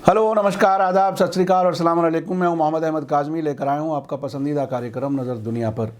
Hello, नमस्कार, आदाब, सत श्री अकाल और अस्सलाम वालेकुम। मैं हूं मोहम्मद अहमद काज़मी, लेकर आया हूं आपका पसंदीदा कार्यक्रम नज़र दुनिया पर।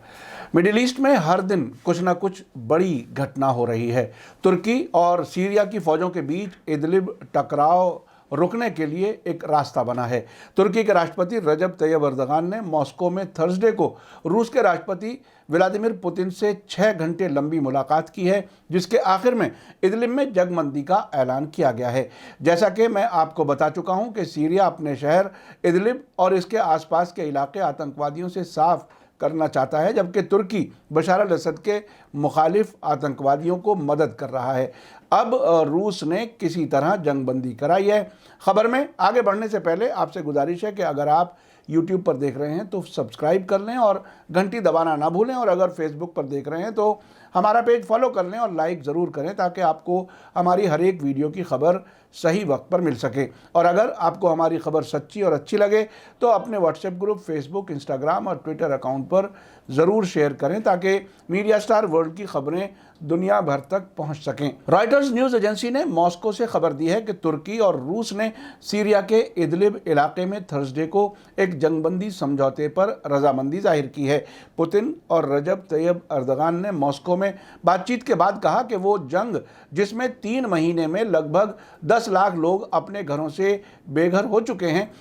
मिडिल ईस्ट में हर दिन कुछ ना कुछ बड़ी घटना हो रही है। तुर्की और सीरिया की फ़ौजों के बीच इदलिब टकराव रुकने के लिए एक रास्ता बना है। तुर्की के राष्ट्रपति रजब तैयब अर्दगान ने मॉस्को में थर्सडे को रूस के राष्ट्रपति व्लादिमीर पुतिन से 6 घंटे लंबी मुलाकात की है, जिसके आखिर में इदलिब में जंगबंदी का ऐलान किया गया है। जैसा कि मैं आपको बता चुका हूं कि सीरिया अपने शहर इदलिब और इसके आसपास के इलाके आतंकवादियों से साफ करना चाहता है, जबकि तुर्की बशार अल असद के मुखालिफ आतंकवादियों को मदद कर रहा है। अब रूस ने किसी तरह जंगबंदी कराई है। खबर में आगे बढ़ने से पहले आपसे गुजारिश है कि अगर आप यूट्यूब पर देख रहे हैं तो सब्सक्राइब कर लें और घंटी दबाना ना भूलें, और अगर फेसबुक पर देख रहे हैं तो हमारा पेज फॉलो कर लें और लाइक ज़रूर करें, ताकि आपको हमारी हर एक वीडियो की खबर सही वक्त पर मिल सके। और अगर आपको हमारी खबर सच्ची और अच्छी लगे तो अपने व्हाट्सएप ग्रुप, फेसबुक, इंस्टाग्राम और ट्विटर अकाउंट पर ज़रूर शेयर करें, ताकि मीडिया स्टार वर्ल्ड की खबरें दुनिया भर तक पहुंच सकें। रॉयटर्स न्यूज़ एजेंसी ने मॉस्को से खबर दी है कि तुर्की और रूस ने सीरिया के इदलिब इलाके में थर्सडे को एक जंगबंदी समझौते पर रजामंदी जाहिर की है। पुतिन और रजब तैयब अर्दगान ने मॉस्को में बातचीत के बाद कहा कि वो जंग, जिसमें 3 महीने में लगभग 10 लाख लोग अपने घरों से बेघर हो चुके हैं,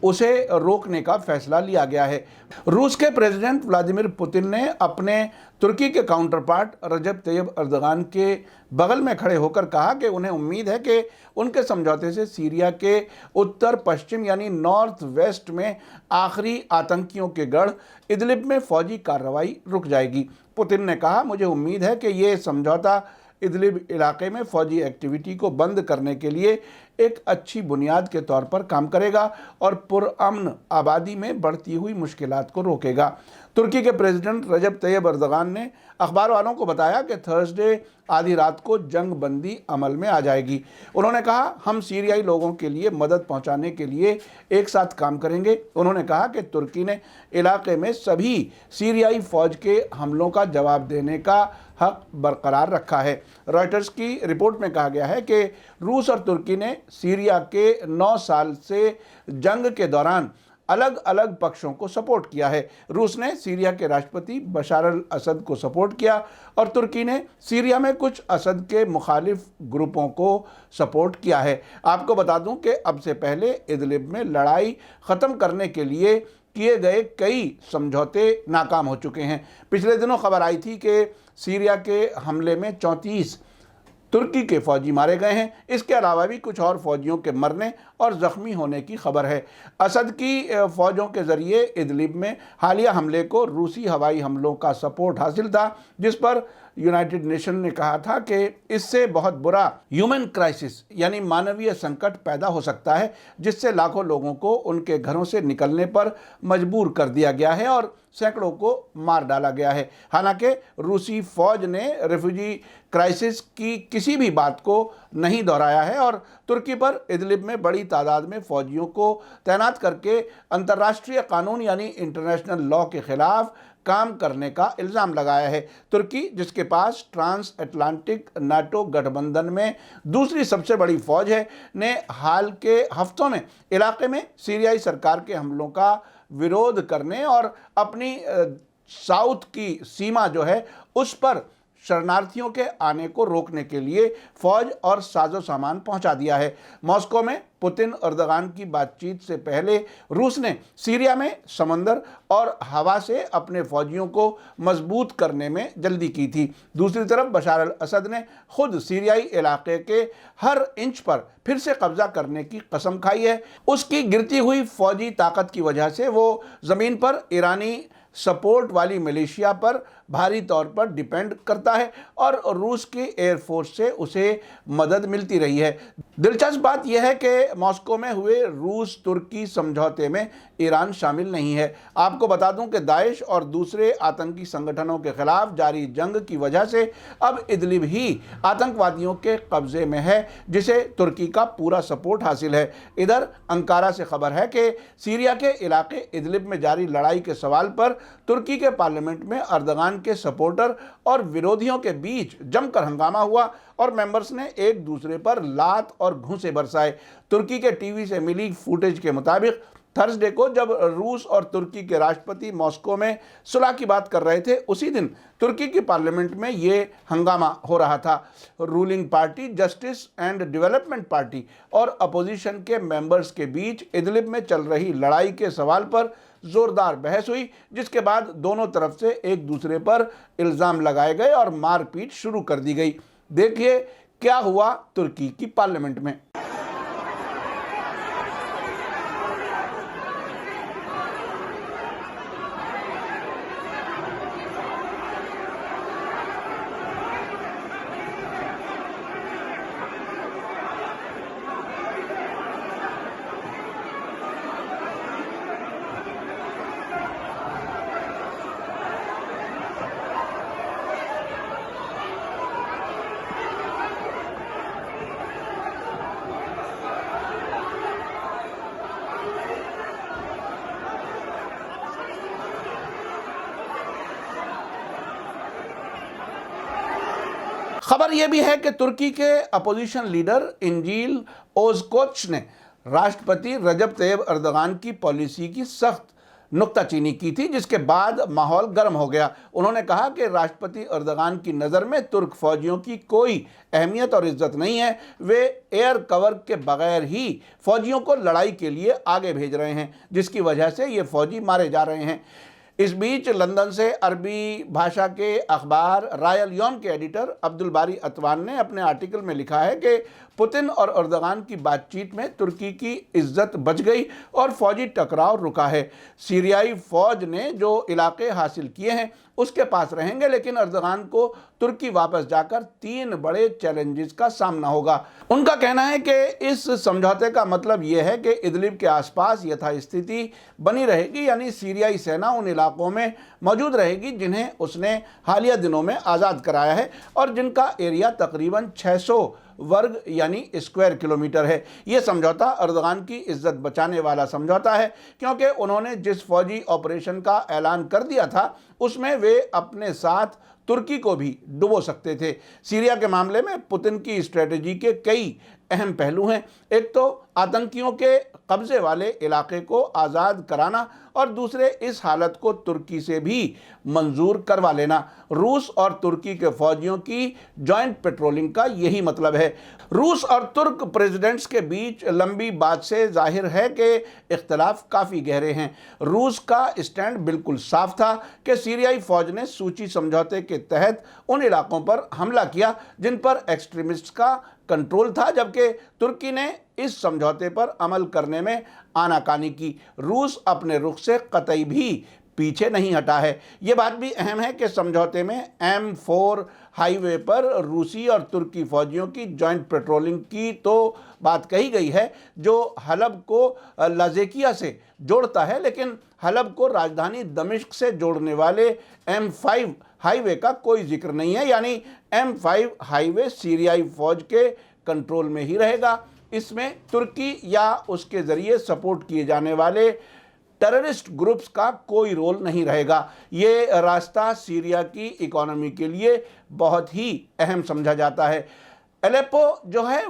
उसे रोकने का फैसला लिया गया है। रूस के प्रेसिडेंट व्लादिमीर पुतिन ने अपने तुर्की के काउंटर पार्ट रजब तैयब अर्दगान के बगल में खड़े होकर कहा कि उन्हें उम्मीद है कि उनके समझौते से सीरिया के उत्तर पश्चिम यानी नॉर्थ वेस्ट में आखिरी आतंकियों के गढ़ इदलिब में फौजी कार्रवाई रुक जाएगी। पुतिन ने कहा, मुझे उम्मीद है कि ये समझौता इदलिब इलाके में फौजी एक्टिविटी को बंद करने के लिए एक अच्छी बुनियाद के तौर पर काम करेगा और पुरअमन आबादी में बढ़ती हुई मुश्किलात को रोकेगा। तुर्की के प्रेसिडेंट रजब तैयब अर्दगान ने अखबार वालों को बताया कि थर्सडे आधी रात को जंग बंदी अमल में आ जाएगी। उन्होंने कहा, हम सीरियाई लोगों के लिए मदद पहुंचाने के लिए एक साथ काम करेंगे। उन्होंने कहा कि तुर्की ने इलाके में सभी सीरियाई फौज के हमलों का जवाब देने का हक बरकरार रखा है। रॉयटर्स की रिपोर्ट में कहा गया है कि रूस और तुर्की ने सीरिया के 9 साल से जंग के दौरान अलग अलग पक्षों को सपोर्ट किया है। रूस ने सीरिया के राष्ट्रपति बशार अल असद को सपोर्ट किया और तुर्की ने सीरिया में कुछ असद के मुखालिफ ग्रुपों को सपोर्ट किया है। आपको बता दूं कि अब से पहले इदलिब में लड़ाई ख़त्म करने के लिए किए गए कई समझौते नाकाम हो चुके हैं। पिछले दिनों खबर आई थी कि सीरिया के हमले में 34 तुर्की के फौजी मारे गए हैं। इसके अलावा भी कुछ और फौजियों के मरने और ज़ख्मी होने की खबर है। असद की फ़ौजों के ज़रिए इदलिब में हालिया हमले को रूसी हवाई हमलों का सपोर्ट हासिल था, जिस पर यूनाइटेड नेशन ने कहा था कि इससे बहुत बुरा ह्यूमन क्राइसिस यानी मानवीय संकट पैदा हो सकता है, जिससे लाखों लोगों को उनके घरों से निकलने पर मजबूर कर दिया गया है और सैकड़ों को मार डाला गया है। हालांकि रूसी फौज ने रेफ्यूजी क्राइसिस की किसी भी बात को नहीं दोहराया है और तुर्की पर इदलिब में बड़ी तादाद में फौजियों को तैनात करके अंतर्राष्ट्रीय कानून यानी इंटरनेशनल लॉ के खिलाफ काम करने का इल्ज़ाम लगाया है। तुर्की, जिसके पास ट्रांस अटलांटिक नाटो गठबंधन में दूसरी सबसे बड़ी फौज है, ने हाल के हफ्तों में इलाके में सीरियाई सरकार के हमलों का विरोध करने और अपनी साउथ की सीमा जो है उस पर शरणार्थियों के आने को रोकने के लिए फौज और साजो सामान पहुंचा दिया है। मॉस्को में पुतिन अर्दगान की बातचीत से पहले रूस ने सीरिया में समंदर और हवा से अपने फौजियों को मजबूत करने में जल्दी की थी। दूसरी तरफ बशार अल असद ने खुद सीरियाई इलाके के हर इंच पर फिर से कब्जा करने की कसम खाई है। उसकी गिरती हुई फौजी ताकत की वजह से वो ज़मीन पर ईरानी सपोर्ट वाली मिलिशिया पर भारी तौर पर डिपेंड करता है और रूस की एयरफोर्स से उसे मदद मिलती रही है। दिलचस्प बात यह है कि मॉस्को में हुए रूस तुर्की समझौते में ईरान शामिल नहीं है। आपको बता दूं कि दाइश और दूसरे आतंकी संगठनों के खिलाफ जारी जंग की वजह से अब इदलिब ही आतंकवादियों के कब्जे में है, जिसे तुर्की का पूरा सपोर्ट हासिल है। इधर अंकारा से खबर है कि सीरिया के इलाके इदलिब में जारी लड़ाई के सवाल पर तुर्की के पार्लियामेंट में अर्दगान के सपोर्टर और विरोधियों के बीच जमकर हंगामा हुआ और मेंबर्स ने एक दूसरे पर लात और घूंसे बरसाए। तुर्की के टीवी से मिली फुटेज के मुताबिक थर्सडे को जब रूस और तुर्की के राष्ट्रपति मॉस्को में सुलह की बात कर रहे थे, उसी दिन तुर्की की पार्लियामेंट में ये हंगामा हो रहा था। Ruling party justice and development party और अपोजिशन के मेंबर्स के बीच इदलिब में चल रही लड़ाई के सवाल पर जोरदार बहस हुई, जिसके बाद दोनों तरफ से एक दूसरे पर इल्ज़ाम लगाए गए और मारपीट शुरू कर दी गई। देखिए क्या हुआ तुर्की की पार्लियामेंट में। खबर यह भी है कि तुर्की के अपोजिशन लीडर इंजील ओज़कोच ने राष्ट्रपति रजब तैयब अर्दगान की पॉलिसी की सख्त नुक्ताचीनी की थी, जिसके बाद माहौल गर्म हो गया। उन्होंने कहा कि राष्ट्रपति अर्दगान की नज़र में तुर्क फौजियों की कोई अहमियत और इज्जत नहीं है। वे एयर कवर के बगैर ही फौजियों को लड़ाई के लिए आगे भेज रहे हैं, जिसकी वजह से ये फौजी मारे जा रहे हैं। इस बीच लंदन से अरबी भाषा के अखबार रायल यौम के एडिटर अब्दुल बारी अतवान ने अपने आर्टिकल में लिखा है कि पुतिन और अर्दगान की बातचीत में तुर्की की इज्जत बच गई और फौजी टकराव रुका है। सीरियाई फौज ने जो इलाके हासिल किए हैं उसके पास रहेंगे, लेकिन अर्दगान को तुर्की वापस जाकर 3 बड़े चैलेंजेस का सामना होगा। उनका कहना है कि इस समझौते का मतलब यह है कि इदलिब के आसपास यथास्थिति बनी रहेगी, यानी सीरियाई सेना उन इलाकों में मौजूद रहेगी जिन्हें उसने हालिया दिनों में आज़ाद कराया है और जिनका एरिया तकरीबन 600 वर्ग यानी स्क्वायर किलोमीटर है। ये समझौता अर्दगान की इज्जत बचाने वाला समझौता है, क्योंकि उन्होंने जिस फौजी ऑपरेशन का ऐलान कर दिया था उसमें वे अपने साथ तुर्की को भी डुबो सकते थे। सीरिया के मामले में पुतिन की स्ट्रेटजी के कई अहम पहलू हैं। एक तो आतंकियों के कब्जे वाले इलाके को आज़ाद कराना और दूसरे इस हालत को तुर्की से भी मंजूर करवा लेना। रूस और तुर्की के फौजियों की जॉइंट पेट्रोलिंग का यही मतलब है। रूस और तुर्क प्रेसिडेंट्स के बीच लंबी बात से जाहिर है कि इख्तलाफ काफ़ी गहरे हैं। रूस का स्टैंड बिल्कुल साफ था कि सीरियाई फौज ने सूची समझौते के तहत उन इलाकों पर हमला किया जिन पर एक्सट्रीमिस्ट का कंट्रोल था, जबकि तुर्की ने इस समझौते पर अमल करने में आनाकानी की। रूस अपने रुख से कतई भी पीछे नहीं हटा है। ये बात भी अहम है कि समझौते में M4 हाईवे पर रूसी और तुर्की फौजियों की जॉइंट पेट्रोलिंग की तो बात कही गई है, जो हलब को लाज़ेकिया से जोड़ता है, लेकिन हलब को राजधानी दमिश्क से जोड़ने वाले M5 हाईवे का कोई जिक्र नहीं है। यानी M5 हाईवे सीरियाई फौज के कंट्रोल में ही रहेगा। इसमें तुर्की या उसके ज़रिए सपोर्ट किए जाने वाले टेररिस्ट ग्रुप्स का कोई रोल नहीं रहेगा। ये रास्ता सीरिया की इकोनॉमी के लिए बहुत ही अहम समझा जाता है। एलेप्पो जो है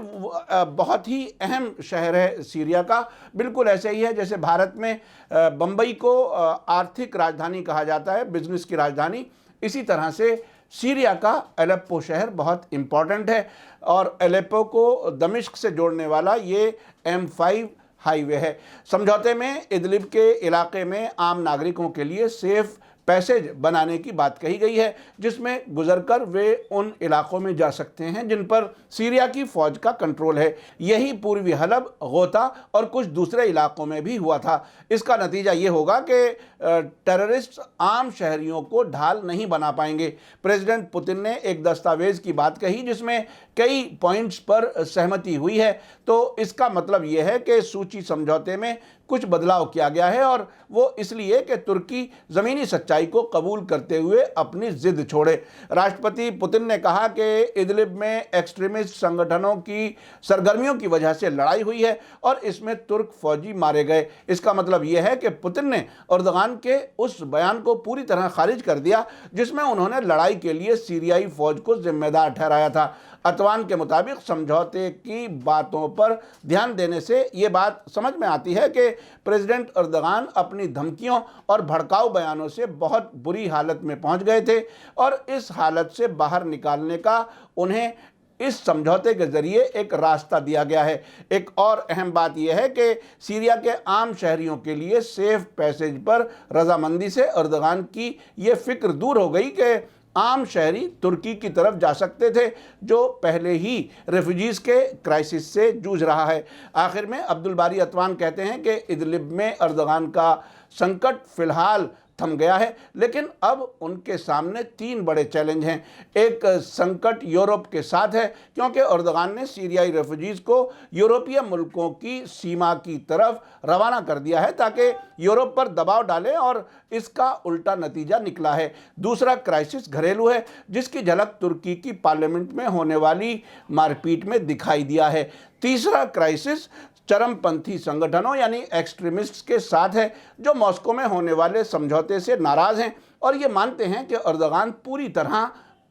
बहुत ही अहम शहर है सीरिया का। बिल्कुल ऐसे ही है जैसे भारत में बम्बई को आर्थिक राजधानी कहा जाता है, बिजनेस की राजधानी। इसी तरह से सीरिया का एलेप्पो शहर बहुत इम्पॉर्टेंट है और एलेप्पो को दमिश्क से जोड़ने वाला ये M5 हाईवे है। समझौते में इदलिब के इलाके में आम नागरिकों के लिए सेफ पैसेज बनाने की बात कही गई है, जिसमें गुजरकर वे उन इलाकों में जा सकते हैं जिन पर सीरिया की फौज का कंट्रोल है। यही पूर्वी हलब, गोता और कुछ दूसरे इलाकों में भी हुआ था। इसका नतीजा ये होगा कि टेररिस्ट आम शहरियों को ढाल नहीं बना पाएंगे। प्रेसिडेंट पुतिन ने एक दस्तावेज की बात कही जिसमें कई पॉइंट्स पर सहमति हुई है। तो इसका मतलब यह है कि सूची समझौते में कुछ बदलाव किया गया है और वो इसलिए कि तुर्की ज़मीनी सच्चाई को कबूल करते हुए अपनी जिद छोड़े। राष्ट्रपति पुतिन ने कहा कि इदलिब में एक्सट्रीमिस्ट संगठनों की सरगर्मियों की वजह से लड़ाई हुई है और इसमें तुर्क फौजी मारे गए। इसका मतलब यह है कि पुतिन ने एर्दोगान के उस बयान को पूरी तरह खारिज कर दिया जिसमें उन्होंने लड़ाई के लिए सीरियाई फौज को जिम्मेदार ठहराया था। अतवान के मुताबिक समझौते की बातों पर ध्यान देने से ये बात समझ में आती है कि प्रेसिडेंट एर्दोगान अपनी धमकियों और भड़काऊ बयानों से बहुत बुरी हालत में पहुंच गए थे और इस हालत से बाहर निकालने का उन्हें इस समझौते के जरिए एक रास्ता दिया गया है। एक और अहम बात यह है कि सीरिया के आम शहरियों के लिए सेफ पैसेज पर रजामंदी से एर्दोगान की ये फिक्र दूर हो गई कि आम शहरी तुर्की की तरफ जा सकते थे जो पहले ही रेफ्यूजीज़ के क्राइसिस से जूझ रहा है। आखिर में अब्दुल बारी अतवान कहते हैं कि इदलिब में एर्दोगान का संकट फिलहाल थम गया है, लेकिन अब उनके सामने 3 बड़े चैलेंज हैं। एक संकट यूरोप के साथ है क्योंकि एर्दोगान ने सीरियाई रेफ्यूजीज़ को यूरोपीय मुल्कों की सीमा की तरफ रवाना कर दिया है ताकि यूरोप पर दबाव डालें और इसका उल्टा नतीजा निकला है। दूसरा क्राइसिस घरेलू है जिसकी झलक तुर्की की पार्लियामेंट में होने वाली मारपीट में दिखाई दिया है। तीसरा क्राइसिस चरमपंथी संगठनों यानी एक्सट्रीमिस्ट्स के साथ है जो मॉस्को में होने वाले समझौते से नाराज़ हैं और ये मानते हैं कि एर्दोगान पूरी तरह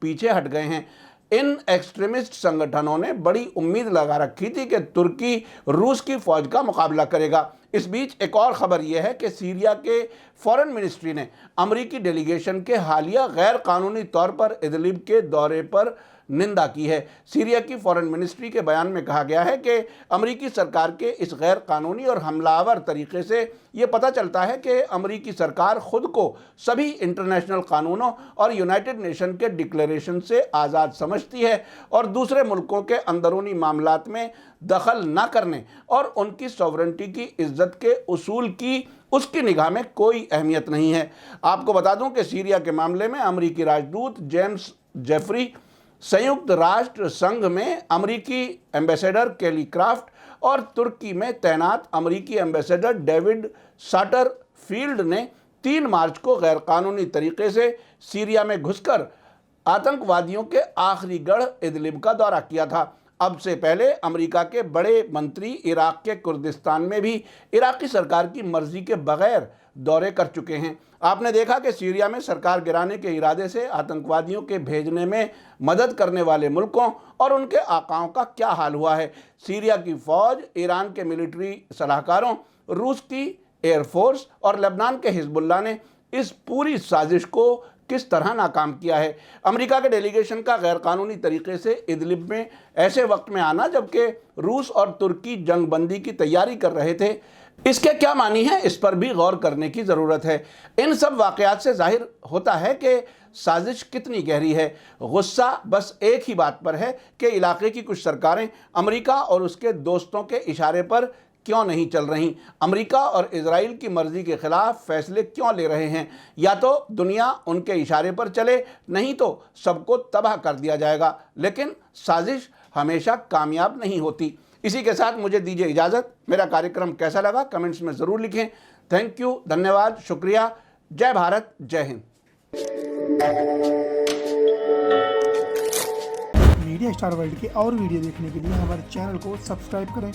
पीछे हट गए हैं। इन एक्सट्रीमिस्ट संगठनों ने बड़ी उम्मीद लगा रखी थी कि तुर्की रूस की फ़ौज का मुकाबला करेगा। इस बीच एक और ख़बर यह है कि सीरिया के फॉरेन मिनिस्ट्री ने अमरीकी डेलीगेशन के हालिया गैर कानूनी तौर पर इदलिब के दौरे पर निंदा की है। सीरिया की फॉरेन मिनिस्ट्री के बयान में कहा गया है कि अमरीकी सरकार के इस गैर कानूनी और हमलावर तरीके से ये पता चलता है कि अमरीकी सरकार खुद को सभी इंटरनेशनल कानूनों और यूनाइटेड नेशन के डिक्लेरेशन से आज़ाद समझती है और दूसरे मुल्कों के अंदरूनी मामलात में दखल न करने और उनकी सॉवरेनिटी की इज्जत के उसूल की उसकी निगाह में कोई अहमियत नहीं है। आपको बता दूं कि सीरिया के मामले में अमरीकी राजदूत जेम्स जेफरी, संयुक्त राष्ट्र संघ में अमरीकी एम्बेसडर केली क्राफ्ट और तुर्की में तैनात अमरीकी एम्बेसडर डेविड साटरफील्ड ने 3 मार्च को गैरकानूनी तरीके से सीरिया में घुसकर आतंकवादियों के आखिरी गढ़ इदलिब का दौरा किया था। अब से पहले अमेरिका के बड़े मंत्री इराक के कुर्दिस्तान में भी इराकी सरकार की मर्जी के बगैर दौरे कर चुके हैं। आपने देखा कि सीरिया में सरकार गिराने के इरादे से आतंकवादियों के भेजने में मदद करने वाले मुल्कों और उनके आकाओं का क्या हाल हुआ है। सीरिया की फ़ौज, ईरान के मिलिट्री सलाहकारों, रूस की एयरफोर्स और लेबनान के हिजबुल्लाह ने इस पूरी साजिश को किस तरह नाकाम किया है। अमेरिका के डेलीगेशन का गैरकानूनी तरीके से इदलिब में ऐसे वक्त में आना जबकि रूस और तुर्की जंगबंदी की तैयारी कर रहे थे, इसके क्या मानी है, इस पर भी गौर करने की ज़रूरत है। इन सब वाक़यात से जाहिर होता है कि साजिश कितनी गहरी है। गुस्सा बस एक ही बात पर है कि इलाके की कुछ सरकारें अमेरिका और उसके दोस्तों के इशारे पर क्यों नहीं चल रहीं, अमेरिका और इजराइल की मर्ज़ी के ख़िलाफ़ फ़ैसले क्यों ले रहे हैं। या तो दुनिया उनके इशारे पर चले, नहीं तो सबको तबाह कर दिया जाएगा। लेकिन साजिश हमेशा कामयाब नहीं होती। इसी के साथ मुझे दीजिए इजाज़त। मेरा कार्यक्रम कैसा लगा कमेंट्स में ज़रूर लिखें। थैंक यू, धन्यवाद, शुक्रिया। जय भारत, जय हिंद। मीडिया स्टार वर्ल्ड के और वीडियो देखने के लिए हमारे चैनल को सब्सक्राइब करें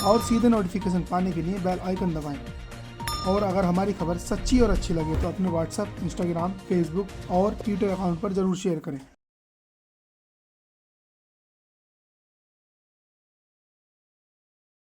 और सीधे नोटिफिकेशन पाने के लिए बेल आइकन दबाएं। और अगर हमारी खबर सच्ची और अच्छी लगे तो अपने व्हाट्सएप, इंस्टाग्राम, फेसबुक और ट्विटर अकाउंट पर ज़रूर शेयर करें।